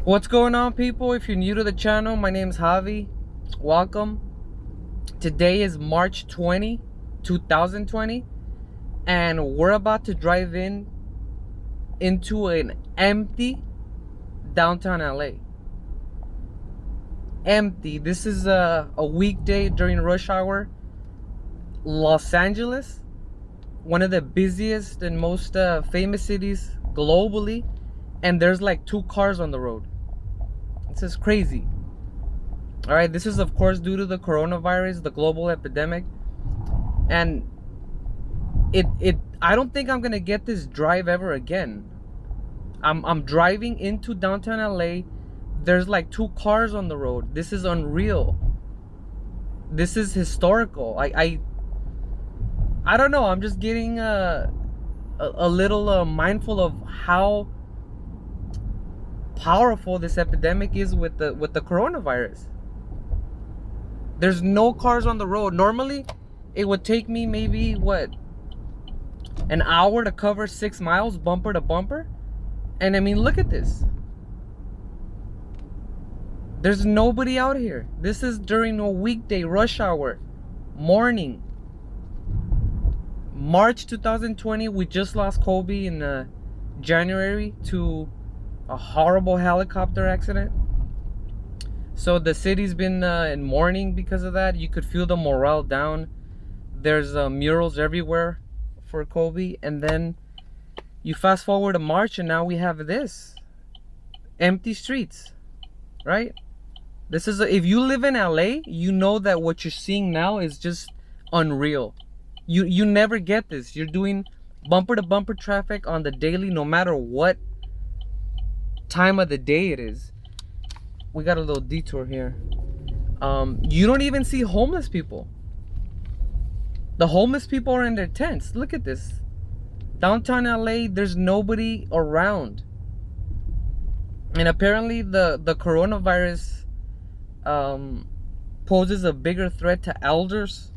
What's going on, people? If you're new to the channel, my name's Javi. Welcome. Today is March 20, 2020, and we're about to drive into an empty downtown LA. Empty. This is a weekday during rush hour. Los Angeles, one of the busiest and most famous cities globally, and there's like 2 cars on the road. This is crazy. All right, this is of course due to the coronavirus, the global epidemic, and I don't think I'm gonna get this drive ever again. I'm driving into downtown LA. There's like 2 cars on the road. This is unreal. This is historical. I don't know. I'm just getting a little mindful of how powerful this epidemic is with the coronavirus. There's no cars on the road. Normally, it would take me maybe an hour to cover 6 miles bumper to bumper. And I mean, look at this. There's nobody out here. This is during a weekday rush hour morning. March 2020, we just lost Kobe in January to a horrible helicopter accident. So the city's been in mourning because of that. You could feel the morale down. There's murals everywhere for Kobe. And then you fast forward to March and now we have this. Empty streets, right? This is if you live in LA, you know that what you're seeing now is just unreal. You never get this. You're doing bumper to bumper traffic on the daily, no matter what time of the day it is. We got a little detour here. You don't even see homeless people. The homeless people are in their tents. Look at this. Downtown LA, there's nobody around. And apparently the coronavirus poses a bigger threat to elders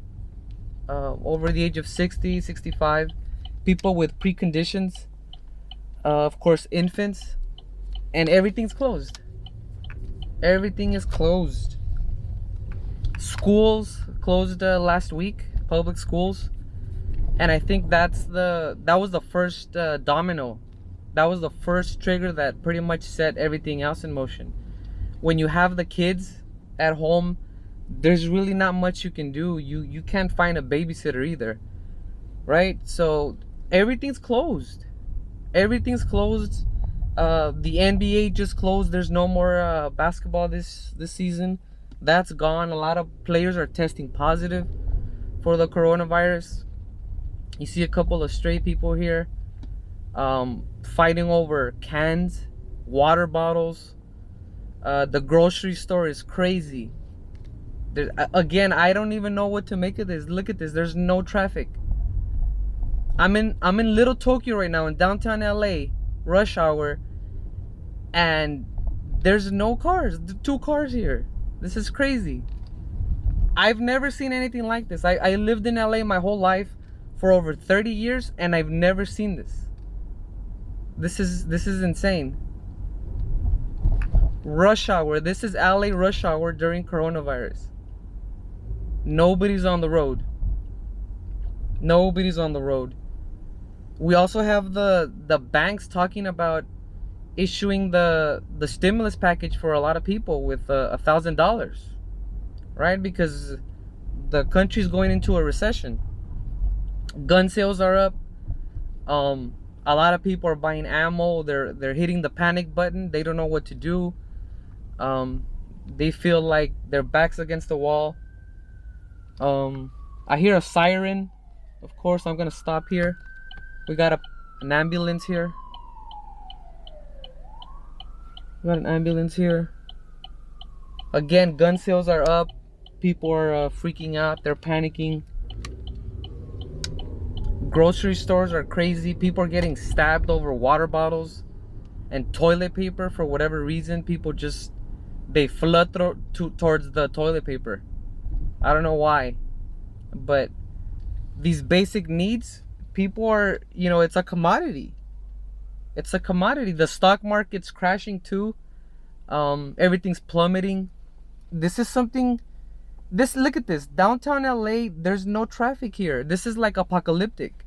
over the age of 60, 65, people with preconditions, of course infants, and everything's closed. Everything is closed. Schools closed last week, public schools, and I think that was the first domino. That was the first trigger that pretty much set everything else in motion. When you have the kids at home, there's really not much you can do. You can't find a babysitter either, right? So everything's closed. Everything's closed. The NBA just closed. There's no more basketball this season. That's gone. A lot of players are testing positive for the coronavirus. You see a couple of stray people here fighting over cans, water bottles. The grocery store is crazy. Again, I don't even know what to make of this. Look at this. There's no traffic. I'm in Little Tokyo right now in downtown LA, rush hour, and there's no cars. 2 cars here. This is crazy. I've never seen anything like this. I lived in LA my whole life for over 30 years and I've never seen this. This is insane. Rush hour. This is LA rush hour during coronavirus. Nobody's on the road. Nobody's on the road. We also have the banks talking about issuing the stimulus package for a lot of people with $1,000, right? Because the country's going into a recession. Gun sales are up. A lot of people are buying ammo. They're hitting the panic button. They don't know what to do. They feel like their back's against the wall. I hear a siren. Of course, I'm gonna stop here. We got an ambulance here. We got an ambulance here. Again, gun sales are up. People are freaking out. They're panicking. Grocery stores are crazy. People are getting stabbed over water bottles and toilet paper for whatever reason. People just, they flood towards the toilet paper. I don't know why, but these basic needs, people are, it's a commodity. It's a commodity. The stock market's crashing too. Everything's plummeting. This is something. This Look at this downtown LA. There's no traffic here. This is like apocalyptic.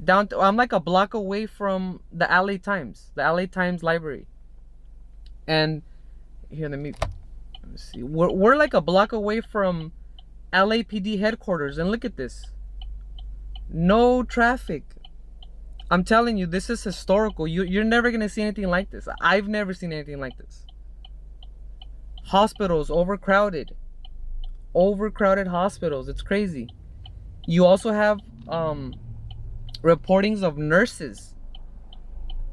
I'm like a block away from the LA Times library. And here, let me see. We're like a block away from LAPD headquarters, and look at this. No traffic. I'm telling you, this is historical. You're never gonna see anything like this. I've never seen anything like this. Hospitals overcrowded. Overcrowded hospitals. It's crazy. You also have reportings of nurses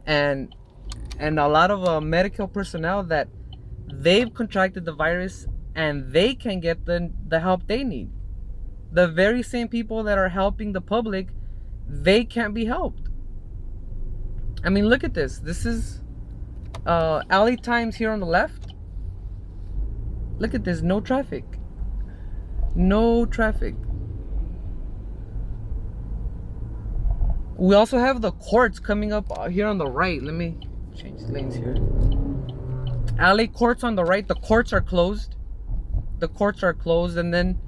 and a lot of medical personnel that they've contracted the virus and they can get the help they need. The very same people that are helping the public, they can't be helped. I mean, look at this. This is LA Times here on the left. Look at this. No traffic. No traffic. We also have the courts coming up here on the right. Let me change lanes here. LA courts on the right. The courts are closed. The courts are closed. And then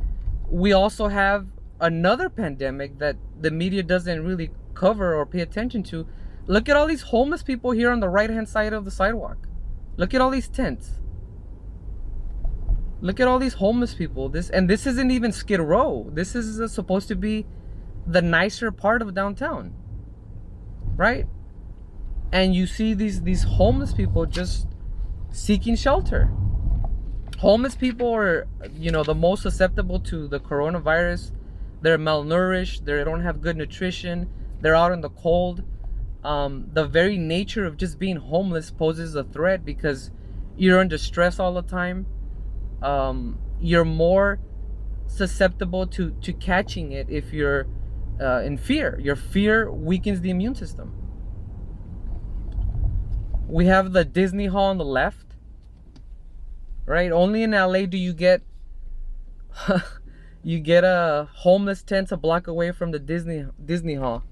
we also have another pandemic that the media doesn't really cover or pay attention to. Look at all these homeless people here on the right hand side of the sidewalk. Look at all these tents. Look at all these homeless people. This isn't even Skid Row. This is supposed to be the nicer part of downtown, right? And you see these homeless people just seeking shelter. Homeless people are, the most susceptible to the coronavirus. They're malnourished. They don't have good nutrition. They're out in the cold. The very nature of just being homeless poses a threat because you're under stress all the time. You're more susceptible to catching it if you're in fear. Your fear weakens the immune system. We have the Disney Hall on the left, right? Only in LA do you get a homeless tent a block away from the Disney Hall.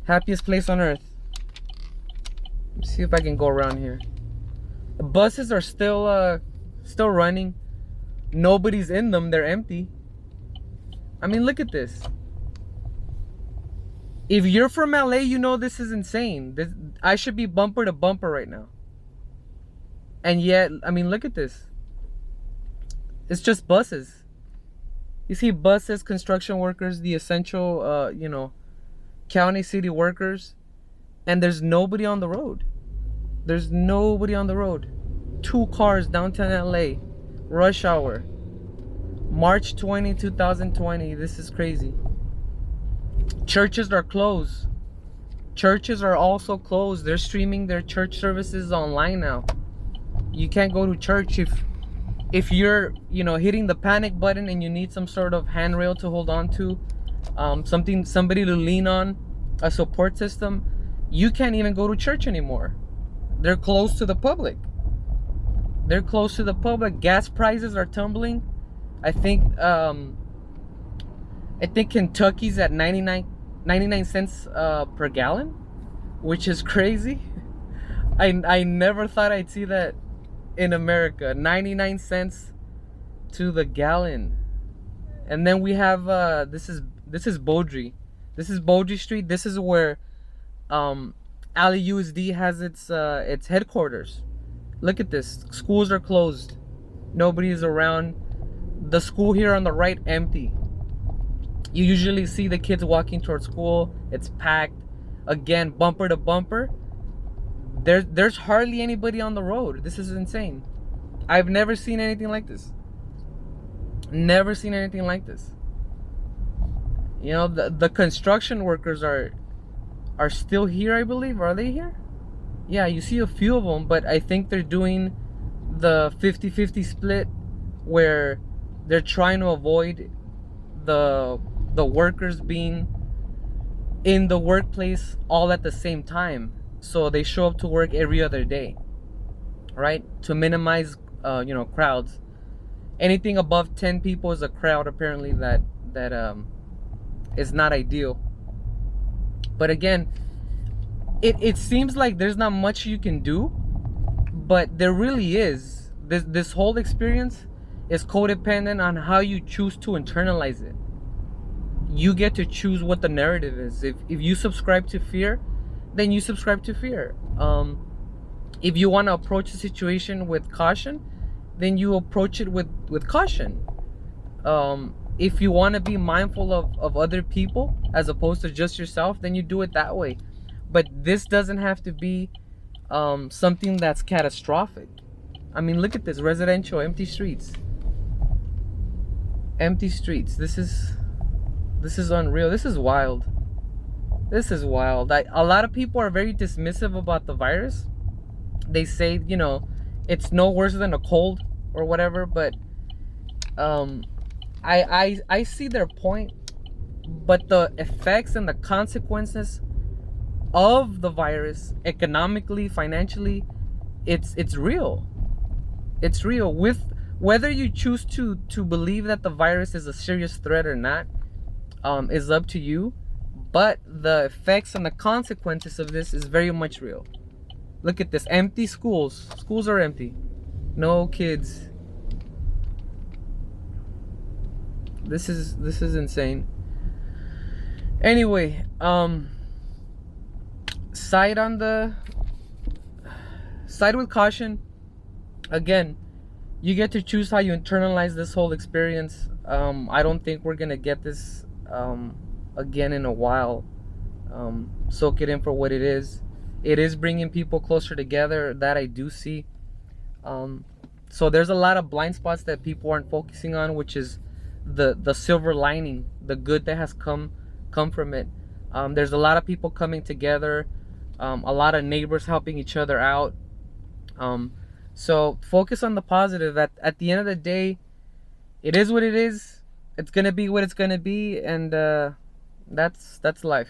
Happiest place on earth. Let's see if I can go around here. The buses are still running. Nobody's in them. They're empty. I mean, look at this. If you're from LA, you know this is insane. I should be bumper to bumper right now. And yet, I mean, look at this. It's just buses. You see buses, construction workers, the essential, county, city workers. And there's nobody on the road. There's nobody on the road. 2 cars downtown LA. Rush hour. March 20, 2020. This is crazy. Churches are closed. Churches are also closed. They're streaming their church services online now. You can't go to church if you're, hitting the panic button and you need some sort of handrail to hold on to, somebody to lean on, a support system. You can't even go to church anymore. They're closed to the public. They're close to the public. Gas prices are tumbling. I think Kentucky's at 99 cents per gallon, which is crazy. I never thought I'd see that in America. 99 cents to the gallon. And then we have this is Beaudry. This is Beaudry Street. This is where LAUSD has its headquarters. Look at this. Schools are closed. Nobody is around. The school here on the right, empty. You usually see the kids walking towards school. It's packed. Again, bumper to bumper. There's hardly anybody on the road. This is insane. I've never seen anything like this. Never seen anything like this. The construction workers are still here, I believe. Are they here? Yeah, you see a few of them, but I think they're doing the 50-50 split where they're trying to avoid the workers being in the workplace all at the same time. So they show up to work every other day, right? To minimize crowds. Anything above 10 people is a crowd, apparently, that is not ideal. But again, it seems like there's not much you can do, But there really is. This whole experience is codependent on how you choose to internalize it. You get to choose what the narrative is. If you subscribe to fear, then you subscribe to fear. If you want to approach the situation with caution, then you approach it with caution. If you want to be mindful of other people as opposed to just yourself, then you do it that way. But this doesn't have to be something that's catastrophic. I mean, look at this residential, empty streets. Empty streets. This is unreal. This is wild. This is wild. A lot of people are very dismissive about the virus. They say, you know, it's no worse than a cold or whatever, but I see their point, but the effects and the consequences of the virus, economically, financially, it's real. It's real. With whether you choose to believe that the virus is a serious threat or not, is up to you. But the effects and the consequences of this is very much real. Look at this. Empty schools. Schools are empty. No kids. This is insane. Anyway, side with caution. Again, you get to choose how you internalize this whole experience. I don't think we're gonna get this again in a while. Soak it in for what it is. It is bringing people closer together. That I do see. So there's a lot of blind spots that people aren't focusing on, which is the silver lining, the good that has come from it. There's a lot of people coming together, a lot of neighbors helping each other out. So focus on the positive. At the end of the day, it is what it is. It's gonna be what it's gonna be, and that's life.